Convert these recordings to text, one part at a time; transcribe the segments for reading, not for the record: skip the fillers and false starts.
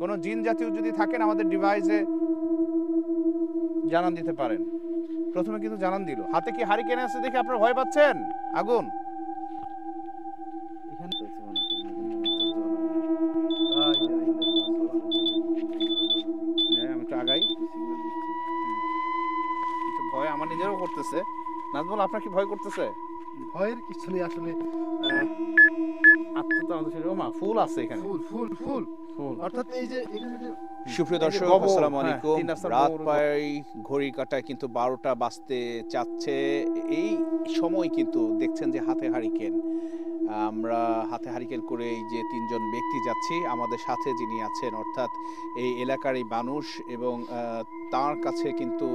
কোনো জিন জাতীয় যদি থাকেন আমাদের ডিভাইসে জানান দিতে পারেন। প্রথমে কিন্তু জানান দিল। হাতে কি হারিকেন আছে দেখে আপনারা ভয় পাচ্ছেন? আগুন এখানে আমি একটু আগাই। একটু ভয় আমার নিজেরও করতেছে। নাজমুল, আপনার কি ভয় করতেছে? ভয়ের কিছু নেই আসলে। আত্মা তো আমাদের শরীরে ওমা ফুল আছে এখানে। ফুল ফুল ফুল ফুল অর্থাৎ এই যে এখানে যে সুপ্রিয় দর্শক, আসসালামু আলাইকুম। রাত প্রায় ঘড়ি কাটায় কিন্তু 12টা বাজতে চাচ্ছে। এই সময় কিন্তু দেখছেন যে হাতে হারিকেন, আমরা হাতে হারিকেন করে এই যে তিনজন ব্যক্তি যাচ্ছি, আমাদের সাথে যিনি আছেন অর্থাৎ এই এলাকারই মানুষ এবং তার কাছে কিন্তু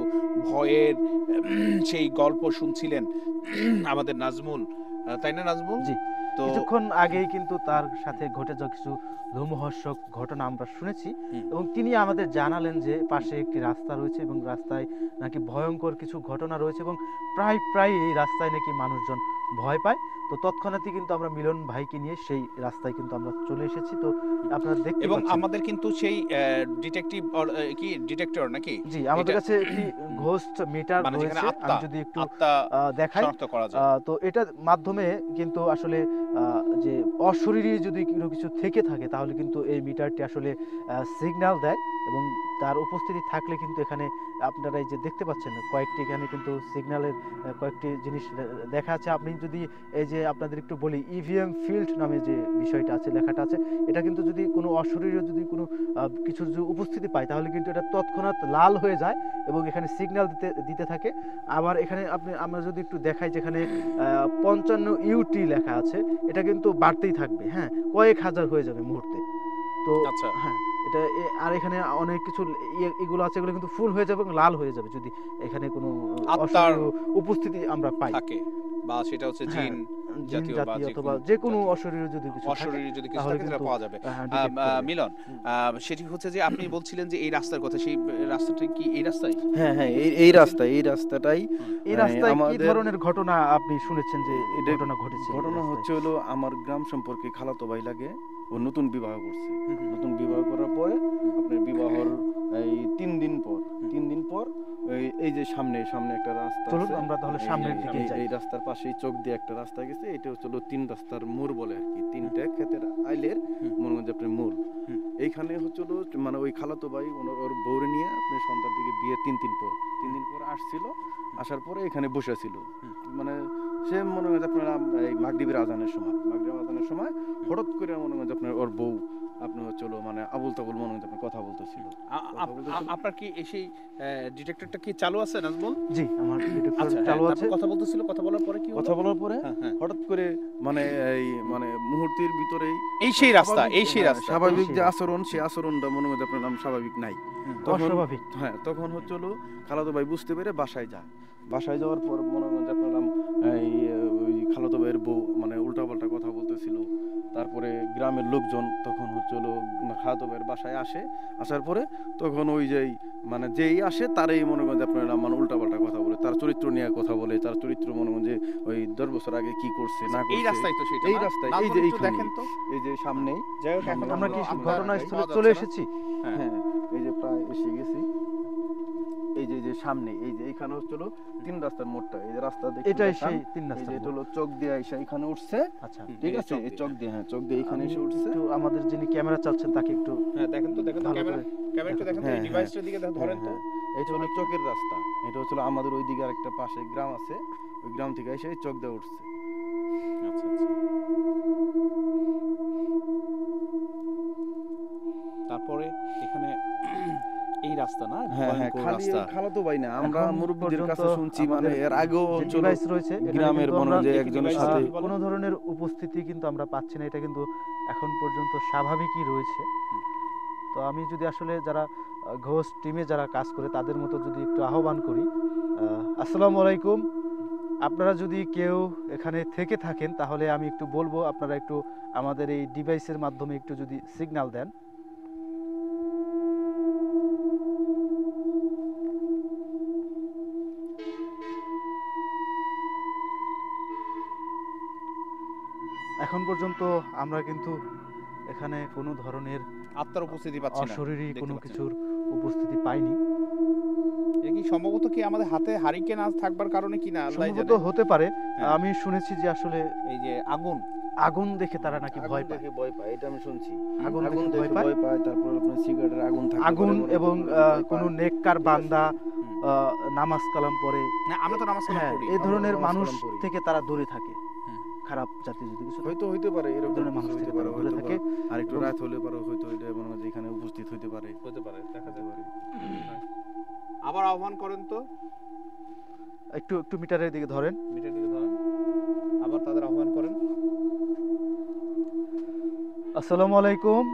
ভয়ের সেই গল্প শুনছিলেন আমাদের নাজমুল, তাই না নাজমুল? জি, তো কিছুক্ষণ আগেই কিন্তু তার সাথে ঘটে যাওয়া কিছু লোমহর্ষক ঘটনা আমরা শুনেছি এবং তিনি আমাদের জানালেন যে পাশে একটি রাস্তা রয়েছে এবং রাস্তায় নাকি ভয়ঙ্কর কিছু ঘটনা রয়েছে এবং প্রায় এই রাস্তায় নাকি মানুষজন ভয় পায়। তো তৎক্ষণাৎই কিন্তু আমরা মিলন ভাইকে নিয়ে সেই রাস্তায় কিন্তু আমরা চলে এসেছি। তো আপনারা দেখতে এবং পাচ্ছেন আমাদের কিন্তু সেই ডিটেকটিভ কি ডিটেক্টর নাকি, জি আমাদের কাছে একটি ঘোস্ট মিটার মানে যেখানে রয়েছে। আত্মা আমি যদি একটু আত্মা দেখাই, শনাক্ত করা যায়। তো এটার মাধ্যমে কিন্তু আসলে যে অশরীরী যদি কোনো কিছু থেকে থাকে তাহলে কিন্তু এই মিটারটি আসলে সিগন্যাল দেয় এবং তার উপস্থিতি থাকলে কিন্তু এখানে আপনারা এই যে দেখতে পাচ্ছেন কয়েকটি এখানে কিন্তু সিগন্যালের কয়েকটি জিনিস দেখা আছে। আপনি যদি এই যে আপনাদের একটু বলি ইভিএম ফিল্ড নামে যে বিষয়টা আছে, লেখাটা আছে, এটা কিন্তু যদি কোনো অশরীরী যদি কোনো কিছুর যদি উপস্থিতি পায় তাহলে কিন্তু এটা তৎক্ষণাৎ লাল হয়ে যায় এবং এখানে সিগন্যাল দিতে থাকে। আবার এখানে আমরা যদি একটু দেখাই যেখানে 55 ইউটি লেখা আছে, এটা কিন্তু বাড়তেই থাকবে, হ্যাঁ, কয়েক হাজার হয়ে যাবে মুহূর্তে। তো আচ্ছা, হ্যাঁ, এটা আর এখানে অনেক কিছু এগুলো আছে, এগুলো কিন্তু ফুল হয়ে যাবে এবং লাল হয়ে যাবে যদি এখানে কোনো আত্মার উপস্থিতি আমরা পাই থাকে বা সেটা হচ্ছে হ্যাঁ, জিন জিন জাতীয় বা জাতীয় যে অথবা কোনো যে কোনো জাতীয় অশরীরী যদি কিছু থাকে অশরীরী যদি কিছু তাহলে থাকে সেটা কিন্তু পাওয়া যাবে। detect করবে। মিলন, সেটি হচ্ছে যে আপনি বলছিলেন যে এই রাস্তার কথা, সেই রাস্তাটা কি এই রাস্তায়? হ্যাঁ হ্যাঁ এই রাস্তাটাই এই রাস্তায় কি আমাদের ধরনের ঘটনা আপনি শুনেছেন যে এটা ঘটনা ঘটেছে এই ঘটনা রাস্তায়? হচ্ছে হলো আমার গ্রাম সম্পর্কে খালাতো ভাই লাগে, ও নতুন বিবাহ করছে। নতুন বিবাহ করার পরে আপনার বিবাহর এই 3 দিন পর এই যে সামনে সামনে একটা রাস্তা চলুন আছে, আমরা তাহলে সামনের দিকে যাই। এই রাস্তার পাশেই চোখ দিয়ে একটা রাস্তা গেছে। এটা হচ্ছে হলো 3 রাস্তার মোড় বলে আর কি, 3টা ক্ষেতের আইলের মনে হয় যে আপনার মোড়। এইখানে হচ্ছে হলো মানে ওই খালাতো ভাই ওর বউরে নিয়ে আপনি সন্ধ্যার দিকে বিয়ে 3 দিন পর আসছিল। আসার পরে এখানে বসেছিল, মানে সে মনে হয় যে আপনার এই মাগরিবের আজানের সময় হঠাৎ করে মনে হয় যে আপনার ওর বউ আপনি হচ্ছে হলো মানে আবুল তাবুল মনে হয় যে আপনার কথা বলতেছিল। আপনার কি সেই ডিটেক্টরটা কি চালু আছে নাজমুল? জি, আমার ডিটেক্টর আচ্ছা, চালু আছে। কথা বলতেছিল, কথা বলার পরে কি হলো? কথা বলার পরে হ্যাঁ, হ্যাঁ। হঠাৎ করে মানে এই মানে মুহূর্তের ভিতরেই এই সেই রাস্তা, এই সেই হ্যাঁ, রাস্তা। স্বাভাবিক এই যে সেই আচরণ, সেই আচরণটা মনে হয় যে আপনার নাম স্বাভাবিক নাই। তখন অস্বাভাবিক। হ্যাঁ, তখন হচ্ছে হলো খালাতো ভাই বুঝতে পেরে বাসায় যায়। বাসায় যাওয়ার পর মনে হয় যে আপনার নাম এই ওই খালাতো ভাইয়ের বউ মানে উল্টাপাল্টা কথা বলতেছিল। তারপরে গ্রামের লোকজন তখন হচ্ছে হলো খালাতো ভাইয়ের বাসায় আসে। আসার পরে তখন ওই যে মানে যেই আসে তারই মনে করেন যে আপনার মানে উল্টাপাল্টা কথা বলে, তার চরিত্র নিয়ে কথা বলে, তার চরিত্র মনে করেন যে ওই 10 বছর আগে কি করছে না করছে। এই রাস্তায় তো সেটা, এই রাস্তায় এই যে এইখানে দেখেন তো, এই যে সামনেই যাই হোক এখন আমরা কি আপনার ঘটনাস্থলে পাওয়া চলে যাচ্ছে না। এসেছি? হ্যাঁ, হ্যাঁ এই যে প্রায় এসে গেছি। এই যে সামনে এই যে এইখানে হচ্ছিল 3 রাস্তার মোড়টা, এই যে রাস্তা দেখতে এটাই দেখান, সেই 3 এই রাস্তা। যে এটা হলো চোখ দিয়ে এসে এখানে উঠছে। আচ্ছা, ঠিক আছে, এই চোখ দিয়ে হ্যাঁ চোখ দিয়ে এখানে এসে উঠছে। একটু আমাদের যিনি ক্যামেরা চালাচ্ছেন তাকে একটু হ্যাঁ, দেখেন তো ভালো ক্যামেরা, করে ক্যামেরা একটু দেখেন তো, এই হ্যাঁ, ডিভাইসটার দিকে ধরেন তো। এটা হলো চোখের রাস্তা। এটা হচ্ছিল আমাদের ওইদিকে আরেকটা পাশে গ্রাম আছে, ওই গ্রাম থেকে এসে এই চোখ দিয়ে উঠছে। আচ্ছা আচ্ছা। তারপরে এখানে এই রাস্তা না, হ্যাঁ হ্যাঁ, ভয়ঙ্কর খালি রাস্তা। খালাতো ভাই না, আমরা এখন মুরব্বিদের কাছে পর্যন্ত শুনছি মানে আমাদের এর আগেও যে চলো ডিভাইস রয়েছে এখানে গ্রামের কিন্তু মনে আমরা হয় যে একজনের সাথে কোনো ধরনের উপস্থিতি কিন্তু আমরা পাচ্ছি না, এটা কিন্তু এখন পর্যন্ত স্বাভাবিকই রয়েছে। তো আমি যদি আসলে যারা ঘোস্ট টিমে যারা কাজ করে তাদের মতো যদি একটু আহ্বান করি, আসসালামু আলাইকুম, আপনারা যদি কেউ এখানে থেকে থাকেন তাহলে আমি একটু বলবো আপনারা একটু আমাদের এই ডিভাইসের মাধ্যমে একটু যদি সিগন্যাল দেন। এখন পর্যন্ত আমরা কিন্তু এখানে কোনো ধরনের আত্মার উপস্থিতি পাচ্ছি না, অশরীরী দেখতে কোনো পাচ্ছি না। কিছুর উপস্থিতি পাইনি। এ কি সম্ভবত কি আমাদের হাতে হারিকেন আজ থাকবার কারণে কিনা আল্লাহ সম্ভবত জানে। হতে পারে। হ্যাঁ। আমি শুনেছি যে আসলে এই যে আগুন আগুন দেখে তারা নাকি আগুন ভয় পায়। দেখে ভয় পায়, এটা আমি শুনছি। আগুন আগুন দেখে দেখে ভয় পায়, তারপর আপনার সিগারেটের আগুন থাকে, আগুন ঘরে ঘরে এবং ঘরে ভয় কোনো পায়। নেককার ঠিক আছে? বান্দা নামাজ কালাম পড়ে, না, আমরা তো নামাজ কালাম হ্যাঁ, পড়ি। এই ধরনের নামাজ মানুষ কালাম পড়ি। থেকে তারা দূরে থাকে। হুম। খারাপ জাতীয় যদি কিছু হয়তো হইতে পারে, এই এরকম ধরনের কিছু মানুষ হইতে থেকে পারে, তারা দূরে হয়তো থাকে। আর একটু এবং রাত হলে পারে, হয়তো এটা মনে হয় যে এখানে উপস্থিত হইতে পারে। হতে পারে, দেখা হতে যায়। পারে। আবার আহ্বান করেন তো, একটু একটু মিটারের দিকে ধরেন। মিটার দিকে ধরেন, আবার তাদের আহ্বান করেন। আসসালামু আলাইকুম।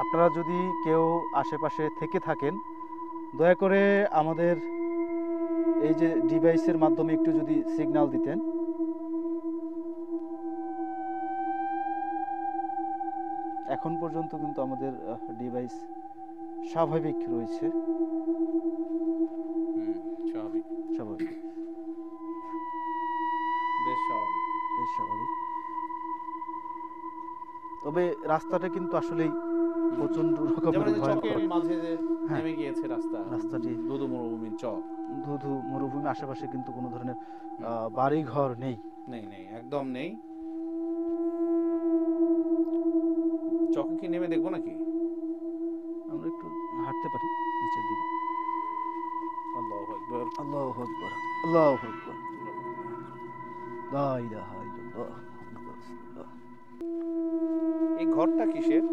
আপনারা যদি কেউ আশেপাশে থেকে থাকেন, দয়া করে আমাদের এই যে ডিভাইসের মাধ্যমে একটু যদি সিগন্যাল দিতেন। এখন পর্যন্ত কিন্তু আমাদের ডিভাইস স্বাভাবিক রয়েছে। স্বাভাবিক, স্বাভাবিক, বেশ স্বাভাবিক। বেশ স্বাভাবিক। তবে রাস্তাটা কিন্তু আসলেই প্রচন্ড যেমন রকমের এই যে ভয়ঙ্কর। চকের মাঝে যে হ্যাঁ। নেমে গিয়েছে রাস্তা, রাস্তাটি ধুধু মরুভূমির চক। ধুধু মরুভূমি, আশেপাশে কিন্তু কোনো ধরনের বাড়ি ঘর নেই। নেই, নেই, একদম নেই। চকে কি নেমে দেখবো নাকি? আমরা একটু হাঁটতে পারি নিচের দিকে। আল্লাহু আকবার। আল্লাহু আকবার, আল্লাহু আকবার, লা ইলাহা ইল্লাল্লাহ মুহাম্মাদুর রাসূলুল্লাহ। এই ঘরটা কিসের?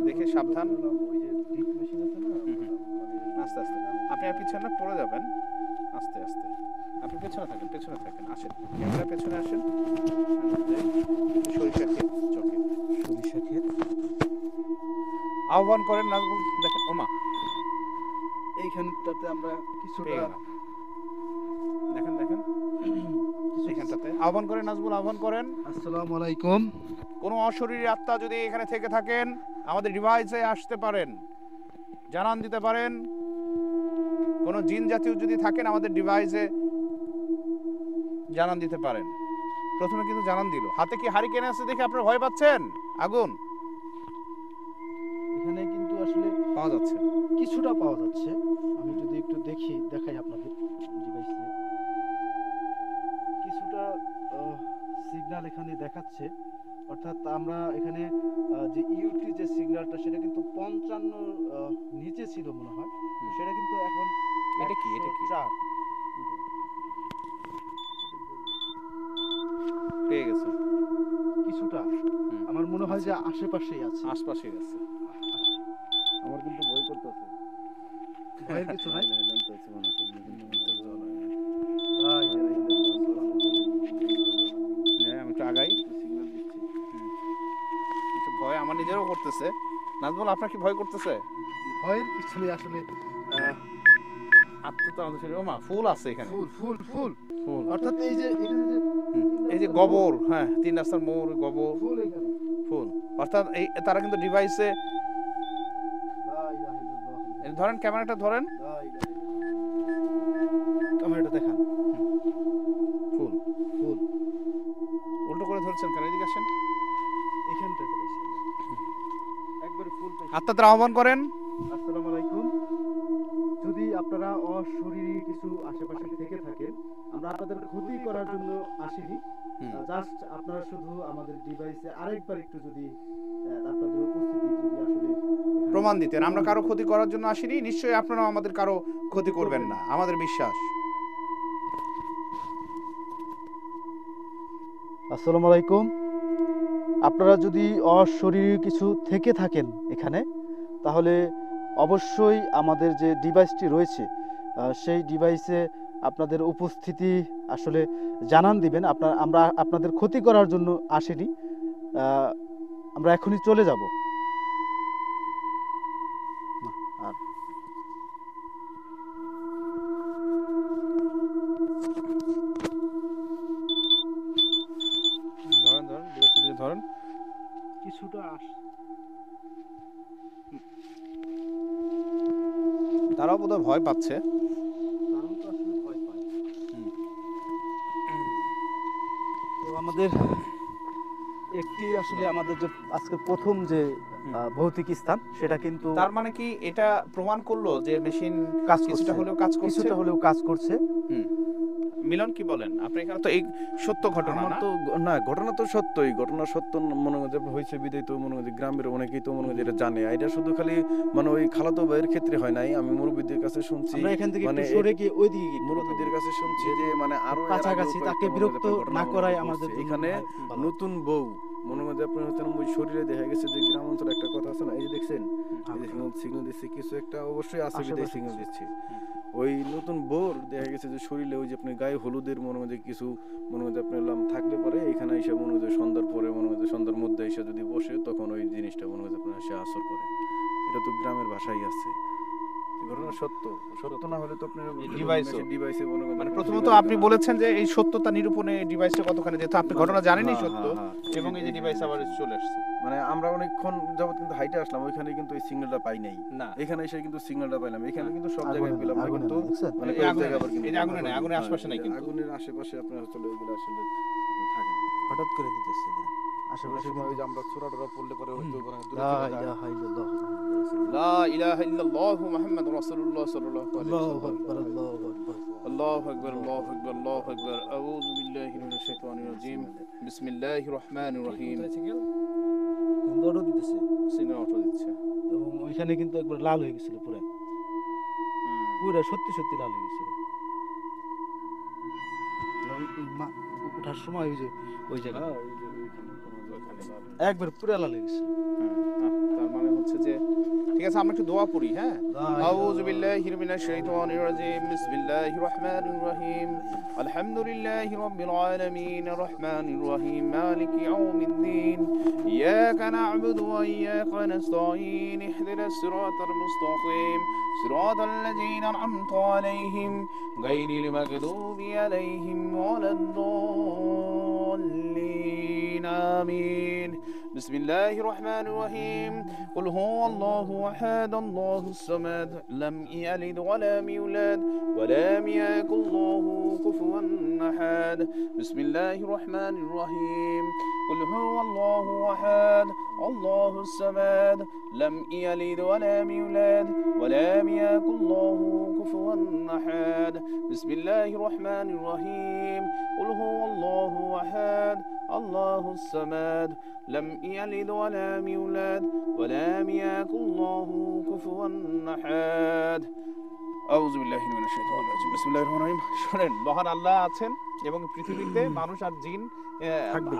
দেখে সাবধান। ওই যে ডিপ মেশিন আছে না, আস্তে আস্তে, আপনি আর পিছনে পড়ে যাবেন। আস্তে আস্তে, আপনি পেছনে থাকেন, পেছনে থাকেন, আসেন, ক্যামেরা পেছনে আসেন। সরিষা ক্ষেত চকে, সরিষা ক্ষেত। আহ্বান করেন নাজবুল, দেখেন ওমা এইখানটাতে আমরা কিছুটা পেয়ে গেলাম। দেখেন দেখেন, এইখানটাতে আহ্বান করেন নাজবুল, আহ্বান করেন। আসসালামু আলাইকুম। কোনো অশরীরী আত্মা যদি এখানে থেকে থাকেন, আমাদের ডিভাইসে আসতে পারেন, জানান দিতে পারেন। কোনো জিন জাতীয় যদি থাকেন, আমাদের ডিভাইসে জানান দিতে পারেন। প্রথমে কিন্তু জানান দিল, হাতে কি হারিকেন আছে দেখে আপনারা ভয় পাচ্ছেন? আগুন এখানে কিন্তু আসলে পাওয়া যাচ্ছে। কিছুটা পাওয়া যাচ্ছে। আমি যদি একটু দেখাই আপনাদের ডিভাইসে, কিছুটা সিগন্যাল এখানে দেখাচ্ছে। অর্থাৎ আমরা এখানে যে ইউটি যে সিগন্যালটা, সেটা কিন্তু 55 নিচে ছিল মনে হয়, সেটা কিন্তু এখন এটা কি, এটা কি? 104 পেয়ে গেছে কিছুটা। আমার মনে হয় যে আশেপাশেই আছে। আশপাশেই আছে। আমার কিন্তু ভয় করতেছে। ভয়ের কিছু নাই। হ্যাঁ, আমি একটু আগাই। একটু ভয় আমার নিজেরও করতেছে। নাজমুল, আপনার কি ভয় করতেছে? ভয়ের কিছু নেই আসলে। আত্মা তো আমাদের শরীরে, ওমা ফুল আছে এখানে, ফুল ফুল ফুল, ফুল। অর্থাৎ এই যে এখানে যে এই যে গোবর, হ্যাঁ, 3 রাস্তার মোড়, গোবর, ফুল এখানে। ফুল। অর্থাৎ এই তারা কিন্তু ডিভাইসে, লা ইলাহা ইল্লাল্লাহ, ধরেন ক্যামেরাটা ধরেন, লা ইলাহা ইল্লাল্লাহ। ক্যামেরাটা দেখান। ফুল। ফুল উল্টো করে ধরছেন কেন? এদিকে আসেন। এখানটাতে পাইছি একবারে ফুল পাইছি। আত্মাদের আহ্বান করেন। আসসালামু আলাইকুম। যদি আপনারা অশরীরী কিছু আশেপাশে থেকে থাকেন, আমরা আপনাদের ক্ষতি করার জন্য আসিনি। জাস্ট আপনারা শুধু আমাদের ডিভাইসে আরেকবার একটু যদি আপনাদের উপস্থিতি যদি আসলে প্রমাণ দিতেন। আমরা কারো ক্ষতি করার জন্য আসিনি, নিশ্চয়ই আপনারাও আমাদের কারো ক্ষতি করবেন না, আমাদের বিশ্বাস। আসসালামু আলাইকুম। আপনারা যদি অশরীরী কিছু থেকে থাকেন এখানে, তাহলে অবশ্যই আমাদের যে ডিভাইসটি রয়েছে সেই ডিভাইসে আপনাদের উপস্থিতি আসলে জানান দিবেন। আমরা আপনাদের ক্ষতি করার জন্য আসিনি, আমরা এখনই চলে যাব। আর ধরেন ধরেন, ডিভাইসের দিকে ধরেন। কিছুটা তারাও বোধহয় ভয় পাচ্ছে। কারণ তো আসলে ভয় পায়। তো আমাদের একটি আসলে আমাদের যে আজকে প্রথম যে ভৌতিক স্থান সেটা কিন্তু তার মানে কি এটা প্রমাণ করলো যে মেশিন কাজ কিছুটা করছে, হলেও কাজ করছে, কিছুটা হলেও কাজ করছে। মিলন কি বলেন আপনি? এখানে তো এই সত্য ঘটনা আমার না? তো না, ঘটনা তো সত্যই, ঘটনা সত্য মনে হয় যে হয়েছে বিদায় তো মনে হয় যে গ্রামের অনেকেই তো মনে হয় যে এটা জানে। এটা শুধু খালি মানে ওই খালাতো ভাইয়ের ক্ষেত্রে হয় নাই, আমি মুরব্বীদের কাছে শুনছি, আমরা এখান থেকে মানে একটু সরে গিয়ে ওইদিকে গিয়ে মুরব্বীদের কাছে শুনছি যে মানে আরো কাছাকাছি তাকে বিরক্ত না করাই আমাদের এখানে নতুন বউ মনে হয় যে আপনার হচ্ছে ওই শরীরে দেখা গেছে যে গ্রাম অঞ্চলে একটা কথা আছে না, এই যে দেখছেন সিগন্যাল দিচ্ছে কিছু একটা অবশ্যই আছে বিদায় সিগন্যাল দিচ্ছে। ওই নতুন বোর দেখা গেছে যে শরীরে ওই যে আপনি গায়ে হলুদের মনে হয় যে কিছু মনে হয় যে আপনার থাকলে পরে এখানে এসে মনে হয় যে সন্ধ্যার পরে মনে হয় যে সন্ধ্যার মধ্যে এসে যদি বসে তখন ওই জিনিসটা মনে হয় যে আপনার সে আসর করে। এটা তো গ্রামের ভাষাই আছে, ঘটনা সত্য। সত্য না হলে তো আপনার ডিভাইসে মনে করেন মানে প্রথমত আপনি বলেছেন যে এই সত্যতা নিরূপণে ডিভাইসটা কতখানি, যেহেতু আপনি ঘটনা জানেনই সত্য এবং এই যে ডিভাইস আবার চলে আসছে, মানে আমরা অনেকক্ষণ যাবত কিন্তু হাইটে আসলাম, ওইখানে কিন্তু এই সিগন্যালটা পাই নাই না এখানে এসে কিন্তু সিগন্যালটা পাইলাম। এখানে কিন্তু সব জায়গায় পেলাম না, কিন্তু মানে এই আগুনে আবার কিন্তু এই আগুনে নাই, আগুনের আশেপাশে নাই, কিন্তু আগুনের আশেপাশে আপনার আসলে ওইগুলো আসলে থাকে না, হঠাৎ করে দিতেছে আশেপাশে। সময় ওই যে আমরা ছোড়াটা পড়লে পরে হয়তো লা ইলাহা ইল্লাল্লাহু মুহাম্মাদুর রাসূলুল্লাহ সাল্লাল্লাহু আলাইহি ওয়াসাল্লাম। আল্লাহু আকবার, আল্লাহু আকবার, আল্লাহু আকবার। আউযু বিল্লাহি মিনাশ শাইতানির রাজীম। বিসমিল্লাহির রহমানির রহিম। অটো দিতেছে, সিগন্যাল অটো দিচ্ছে এবং ওইখানে কিন্তু একবার লাল হয়ে গেছিল পুরো, পুরো সত্যি সত্যি লাল হয়ে গেছিল। ওঠার সময় ওই যে ওই জায়গা একবার পুরো লাল হয়ে গেছিল। তার মানে হচ্ছে যে ঠিক আছে, আমরা একটু দোয়া পড়ি। হ্যাঁ, আউযু বিল্লাহি মিনাশ শাইতানির রাজীম। বিসমিল্লাহির রহমানির রহিম। আলহামদুলিল্লাহি রাব্বিল আলামিন আর রহমানির রহিম মালিকি ইয়াউমিদ্দিন ইয়াকা না'বুদু ওয়া ইয়াকা নাস্তাঈন ইহদিনাস সিরাতাল মুস্তাকিম সিরাতাল লাযীনা আন'আমতা আলাইহিম গায়রিল মাগদুবি আলাইহিম ওয়ালাদ-দাল্লিন আমিন। بسم الله الرحمن الرحيم قل هو الله أحد الله الصمد لم يلد ولم يولد ولم يكن له كفوا أحد بسم الله الرحمن الرحيم قل هو الله أحد الله الصمد لم يلد ولم يولد ولم يكن له كفوا أحد بسم الله الرحمن الرحيم قل هو الله أحد الله الصمد لم يلد ولم يولد ولم يكن له كفوا أحد আউযু বিল্লাহি মিনাশ শাইতানির রাজীম। বিসমিল্লাহির রহমানির রহিম। শুনেন, মহান আল্লাহ আছেন এবং পৃথিবীতে মানুষ আর জিন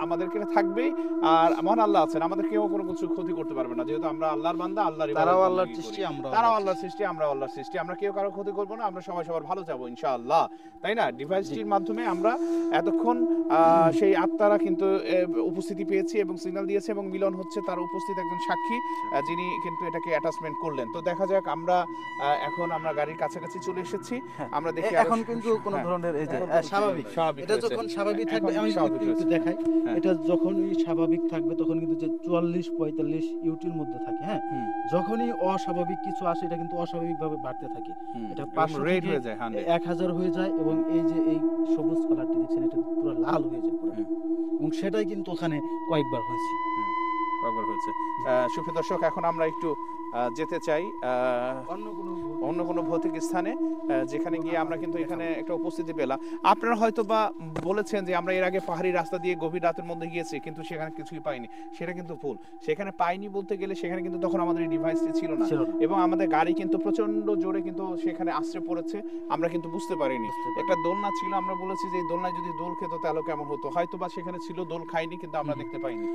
আমাদেরকে থাকবেই, আর মহান আল্লাহ আছেন, আমাদের কেউ কোনো কিছু ক্ষতি করতে পারবে না, যেহেতু আমরা আল্লাহর বান্দা, আল্লাহর ইবাদত, তারাও আল্লাহর সৃষ্টি, তারাও আল্লাহর সৃষ্টি, আমরা আল্লাহর সৃষ্টি, আমরা কেউ কারো ক্ষতি করব না, আমরা সবাই সবার ভালো চাবো ইনশাআল্লাহ, তাই না? ডিভাইসটির মাধ্যমে আমরা এতক্ষণ সেই আত্মারা কিন্তু উপস্থিতি পেয়েছি এবং সিগন্যাল দিয়েছে, এবং মিলন হচ্ছে তার উপস্থিত একজন সাক্ষী যিনি কিন্তু এটাকে অ্যাটাচমেন্ট করলেন। তো দেখা যাক, আমরা এখন আমরা গাড়ির কাছাকাছি চলে এসেছি, আমরা দেখি এখন কিন্তু কোনো ধরনের এই যে স্বাভাবিক, এটা যখন স্বাভাবিক থাকবে, আমি একটু দেখাই, এটা যখনই স্বাভাবিক থাকবে তখন কিন্তু যে 44-45 ইউটির মধ্যে থাকে। হ্যাঁ, যখনই অস্বাভাবিক কিছু আসে এটা কিন্তু অস্বাভাবিক ভাবে বাড়তে থাকে, এটা 500 রেড হয়ে যায়, 1000 হয়ে যায়, এবং এই যে এই সবুজ কালারটি দেখছেন এটা পুরো লাল হয়ে যায় পুরো, এবং সেটাই কিন্তু ওখানে কয়েকবার হয়েছে। সুপ্রিয় দর্শক, এখন আমরা একটু যেতে চাই অন্য কোনো ভৌতিক স্থানে, যেখানে গিয়ে আমরা কিন্তু এখানে একটা উপস্থিতি পেলাম। আপনারা হয়তো বা বলেছেন যে আমরা এর আগে পাহাড়ি রাস্তা দিয়ে গভীর রাতের মধ্যে গিয়েছি কিন্তু সেখানে কিছুই পাইনি, সেটা কিন্তু ভুল। সেখানে পাইনি বলতে গেলে সেখানে কিন্তু তখন আমাদের এই ডিভাইসটি ছিল না, এবং আমাদের গাড়ি কিন্তু প্রচন্ড জোরে কিন্তু সেখানে আশ্রয় পড়েছে, আমরা কিন্তু বুঝতে পারিনি। একটা দোলনা ছিল, আমরা বলেছি যে এই দোলনায় যদি দোল খেত তাহলে কেমন হতো, হয়তো বা সেখানে ছিল, দোল খাইনি, কিন্তু আমরা দেখতে পাইনি।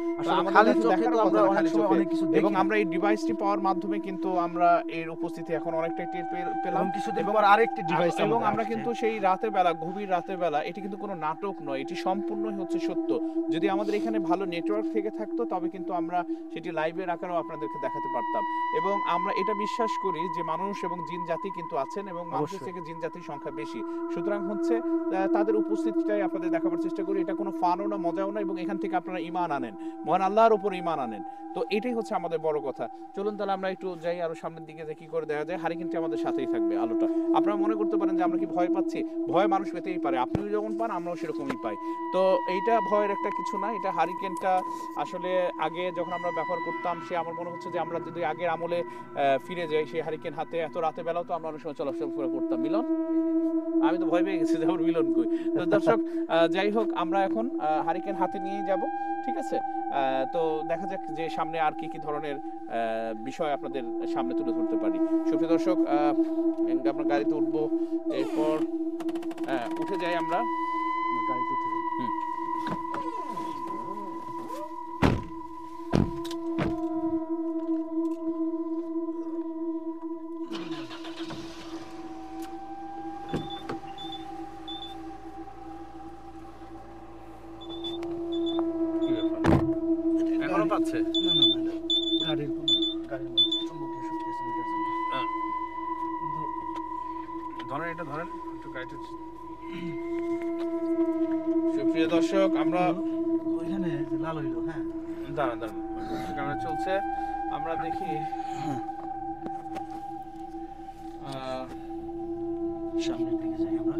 এবং আমরা এই ডিভাইসটি পাওয়ার মাধ্যমে কিন্তু আমরা এর উপস্থিতি এখন অনেকটাই টের পেলাম, এবং আরেকটি ডিভাইস, এবং আমরা কিন্তু সেই রাতের বেলা, গভীর রাতের বেলা, এটি কিন্তু কোনো নাটক নয়, এটি সম্পূর্ণই হচ্ছে সত্য। যদি আমাদের এখানে ভালো নেটওয়ার্ক থেকে থাকতো তবে কিন্তু আমরা সেটি লাইভের আকারেও আপনাদেরকে দেখাতে পারতাম, এবং আমরা এটা বিশ্বাস করি যে মানুষ এবং জিন জাতি কিন্তু আছেন, এবং মানুষের থেকে জিন জাতির সংখ্যা বেশি, সুতরাং হচ্ছে তাদের উপস্থিতিটাই আপনাদের দেখাবার চেষ্টা করি। এটা কোনো ফানও না, মজাও না, এবং এখান থেকে আপনারা ঈমান আনেন, মহান আল্লাহর উপর ঈমান আনেন, তো এটাই হচ্ছে আমাদের বড় কথা। চলুন তাহলে আমরা একটু যাই আরো সামনের দিকে যে কি করে দেখা যায়। হারিকেনটি আমাদের সাথেই থাকবে আলোটা। আপনারা মনে করতে পারেন যে আমরা কি ভয় পাচ্ছি, ভয় মানুষ পেতেই পারে, আপনিও যখন পান আমরাও সেরকমই পাই। তো এইটা ভয়ের একটা কিছু না, এটা হারিকেনটা আসলে আগে যখন আমরা ব্যবহার করতাম সে আমার মনে হচ্ছে যে আমরা যদি আগের আমলে ফিরে যাই, সেই হারিকেন হাতে এত রাতে বেলাও তো আমরা অনেক সময় চলাফেরা করতাম। মিলন, আমি তো ভয় পেয়ে গেছি যে আমার মিলন কই। তো দর্শক যাই হোক, আমরা এখন হারিকেন হাতে নিয়ে যাব, ঠিক আছে? তো দেখা যাক যে সামনে আর কি কি ধরনের বিষয় আপনাদের সামনে তুলে ধরতে পারি। সুপ্রিয় দর্শক, আমরা গাড়িতে উঠবো, এরপর উঠে যাই আমরা গাড়িতে উঠে যাই। এখনো পাচ্ছে না না না, গাড়ির মধ্যে চুম্বকীয় শক্তি আছে এটার জন্য। কিন্তু ধরেন, এটা ধরেন একটু গাড়িটা। সুপ্রিয় দর্শক, আমরা ওইখানে যে লাল হইলো, হ্যাঁ দাঁড়ান দাঁড়ান, ক্যামেরা চলছে, আমরা দেখি সামনের দিকে যাই আমরা।